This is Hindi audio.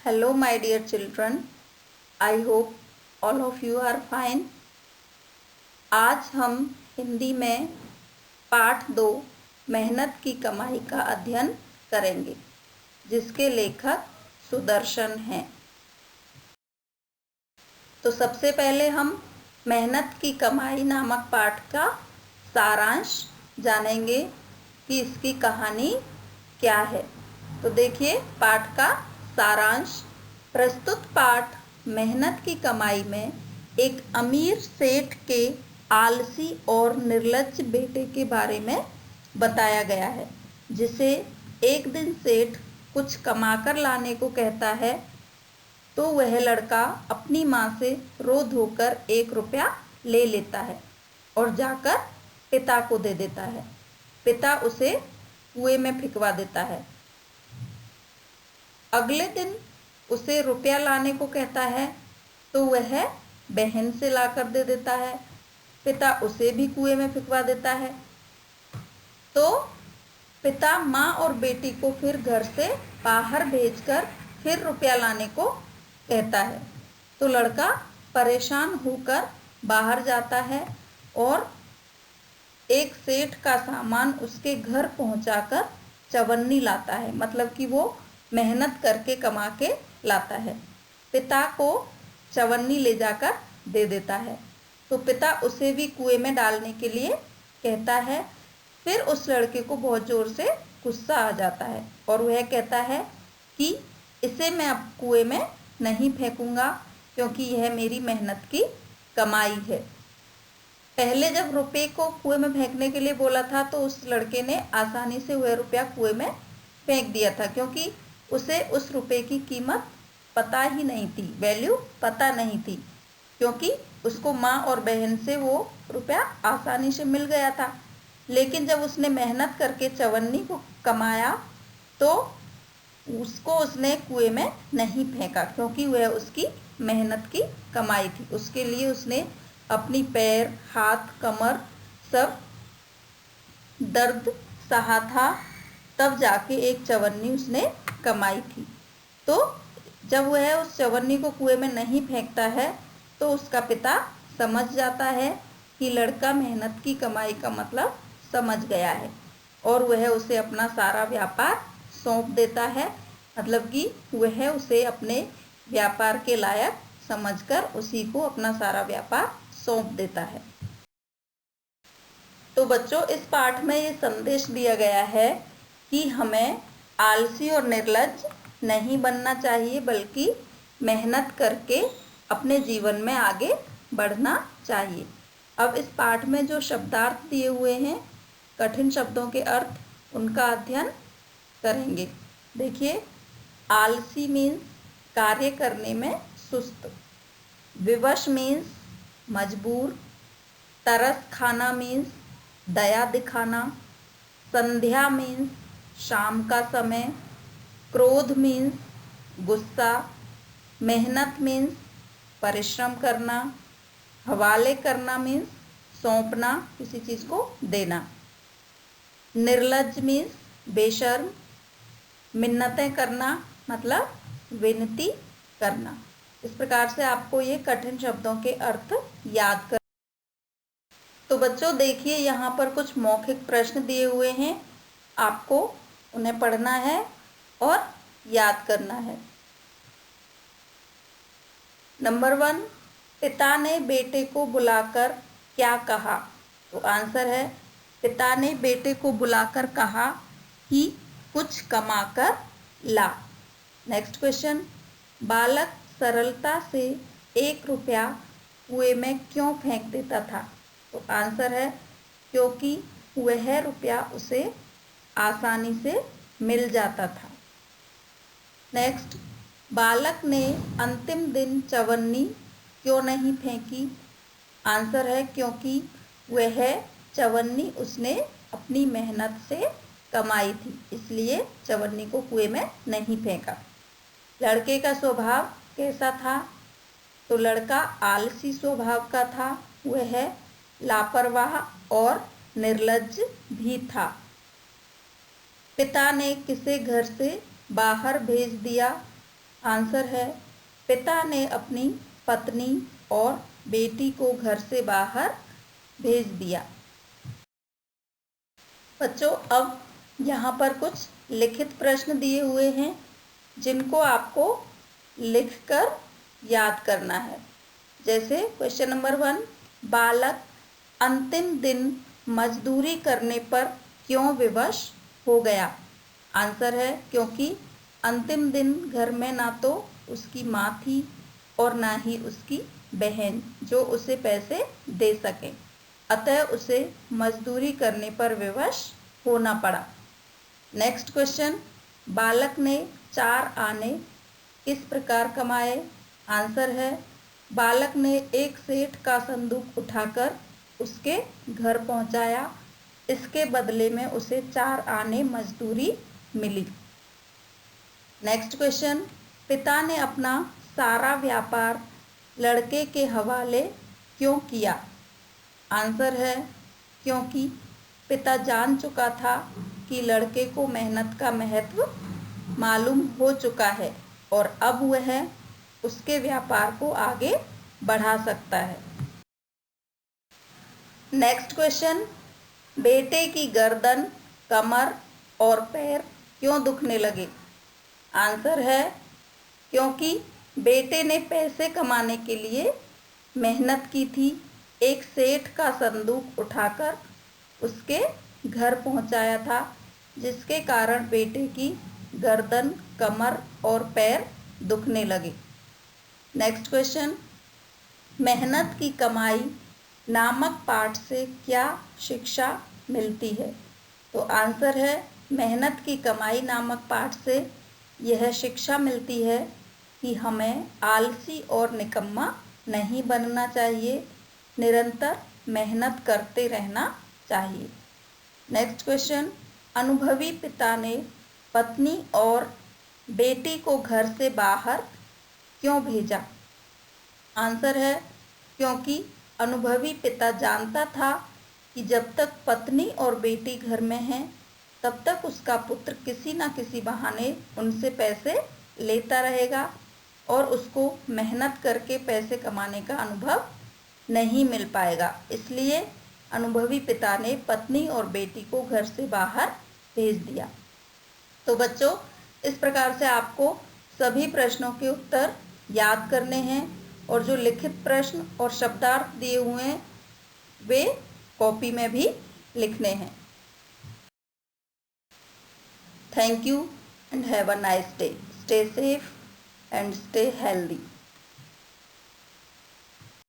Hello, my dear children. I hope all of you are fine. आज हम हिंदी में पाठ 2 मेहनत की कमाई का अध्ययन करेंगे, जिसके लेखक सुदर्शन हैं। तो सबसे पहले हम मेहनत की कमाई नामक पाठ का सारांश जानेंगे कि इसकी कहानी क्या है। तो देखिए पाठ का सारांश। प्रस्तुत पाठ मेहनत की कमाई में एक अमीर सेठ के आलसी और निर्लज्ज बेटे के बारे में बताया गया है, जिसे एक दिन सेठ कुछ कमाकर लाने को कहता है तो वह लड़का अपनी माँ से रो धोकर 1 रुपया ले लेता है और जाकर पिता को दे देता है। पिता उसे कुएं में फेंकवा देता है। अगले दिन उसे रुपया लाने को कहता है तो वह बहन से लाकर दे देता है। पिता उसे भी कुएं में फेंकवा देता है। तो पिता माँ और बेटी को फिर घर से बाहर भेजकर फिर रुपया लाने को कहता है। तो लड़का परेशान होकर बाहर जाता है और एक सेठ का सामान उसके घर पहुंचाकर चवन्नी लाता है, मतलब कि वो मेहनत करके कमा के लाता है। पिता को चवन्नी ले जाकर दे देता है तो पिता उसे भी कुएं में डालने के लिए कहता है। फिर उस लड़के को बहुत ज़ोर से गुस्सा आ जाता है और वह कहता है कि इसे मैं अब कुएं में नहीं फेंकूंगा, क्योंकि यह मेरी मेहनत की कमाई है। पहले जब रुपये को कुएं में फेंकने के लिए बोला था तो उस लड़के ने आसानी से वह रुपया कुएं में फेंक दिया था, क्योंकि उसे उस रुपये की कीमत पता ही नहीं थी, वैल्यू पता नहीं थी, क्योंकि उसको माँ और बहन से वो रुपया आसानी से मिल गया था। लेकिन जब उसने मेहनत करके चवन्नी को कमाया तो उसको उसने कुएं में नहीं फेंका, क्योंकि वह उसकी मेहनत की कमाई थी। उसके लिए उसने अपनी पैर, हाथ, कमर सब दर्द सहा था, तब जाके एक चवन्नी उसने कमाई थी। तो जब वह उस चवन्नी को कुएं में नहीं फेंकता है तो उसका पिता समझ जाता है कि लड़का मेहनत की कमाई का मतलब समझ गया है और वह उसे अपना सारा व्यापार सौंप देता है, मतलब कि वह उसे अपने व्यापार के लायक समझकर उसी को अपना सारा व्यापार सौंप देता है। तो बच्चों, इस पाठ में ये संदेश दिया गया है कि हमें आलसी और निर्लज्ज नहीं बनना चाहिए, बल्कि मेहनत करके अपने जीवन में आगे बढ़ना चाहिए। अब इस पाठ में जो शब्दार्थ दिए हुए हैं, कठिन शब्दों के अर्थ, उनका अध्ययन करेंगे। देखिए, आलसी मीन्स कार्य करने में सुस्त, विवश मीन्स मजबूर, तरस खाना मीन्स दया दिखाना, संध्या मीन्स शाम का समय, क्रोध मीन्स गुस्सा, मेहनत मीन्स परिश्रम करना, हवाले करना मीन्स सौंपना, किसी चीज़ को देना, निर्लज्ज मीन्स बेशर्म, मिन्नतें करना मतलब विनती करना। इस प्रकार से आपको ये कठिन शब्दों के अर्थ याद कर। तो बच्चों देखिए, यहाँ पर कुछ मौखिक प्रश्न दिए हुए हैं, आपको उन्हें पढ़ना है और याद करना है। नंबर 1, पिता ने बेटे को बुलाकर क्या कहा? तो आंसर है, पिता ने बेटे को बुलाकर कहा कि कुछ कमाकर ला। नेक्स्ट क्वेश्चन, बालक सरलता से 1 रुपया कुएं में क्यों फेंक देता था? तो आंसर है, क्योंकि वह रुपया उसे आसानी से मिल जाता था। नेक्स्ट, बालक ने अंतिम दिन चवन्नी क्यों नहीं फेंकी? आंसर है, क्योंकि वह चवन्नी उसने अपनी मेहनत से कमाई थी, इसलिए चवन्नी को कुएं में नहीं फेंका। लड़के का स्वभाव कैसा था? तो लड़का आलसी स्वभाव का था, वह लापरवाह और निर्लज्ज भी था। पिता ने किसे घर से बाहर भेज दिया? आंसर है पिता ने अपनी पत्नी और बेटी को घर से बाहर भेज दिया। बच्चों, अब यहाँ पर कुछ लिखित प्रश्न दिए हुए हैं जिनको आपको लिखकर याद करना है। जैसे क्वेश्चन नंबर 1, बालक अंतिम दिन मजदूरी करने पर क्यों विवश हो गया? आंसर है क्योंकि अंतिम दिन घर में ना तो उसकी माँ थी और ना ही उसकी बहन जो उसे पैसे दे सके, अतः उसे मजदूरी करने पर विवश होना पड़ा। नेक्स्ट क्वेश्चन, बालक ने 4 आने किस प्रकार कमाए? आंसर है बालक ने एक सेठ का संदूक उठाकर उसके घर पहुंचाया, इसके बदले में उसे 4 आने मजदूरी मिली। नेक्स्ट क्वेश्चन, पिता ने अपना सारा व्यापार लड़के के हवाले क्यों किया? आंसर है क्योंकि पिता जान चुका था कि लड़के को मेहनत का महत्व मालूम हो चुका है और अब वह उसके व्यापार को आगे बढ़ा सकता है। नेक्स्ट क्वेश्चन, बेटे की गर्दन, कमर और पैर क्यों दुखने लगे? आंसर है क्योंकि बेटे ने पैसे कमाने के लिए मेहनत की थी, एक सेठ का संदूक उठाकर उसके घर पहुंचाया था, जिसके कारण बेटे की गर्दन, कमर और पैर दुखने लगे। नेक्स्ट क्वेश्चन, मेहनत की कमाई नामक पाठ से क्या शिक्षा मिलती है? तो आंसर है मेहनत की कमाई नामक पाठ से यह शिक्षा मिलती है कि हमें आलसी और निकम्मा नहीं बनना चाहिए, निरंतर मेहनत करते रहना चाहिए। नेक्स्ट क्वेश्चन, अनुभवी पिता ने पत्नी और बेटी को घर से बाहर क्यों भेजा? आंसर है क्योंकि अनुभवी पिता जानता था कि जब तक पत्नी और बेटी घर में हैं तब तक उसका पुत्र किसी न किसी बहाने उनसे पैसे लेता रहेगा और उसको मेहनत करके पैसे कमाने का अनुभव नहीं मिल पाएगा। इसलिए अनुभवी पिता ने पत्नी और बेटी को घर से बाहर भेज दिया। तो बच्चों, इस प्रकार से आपको सभी प्रश्नों के उत्तर याद करने हैं और जो लिखित प्रश्न और शब्दार्थ दिए हुए हैं वे कॉपी में भी लिखने हैं। Thank you and have a nice day. Stay safe and stay healthy.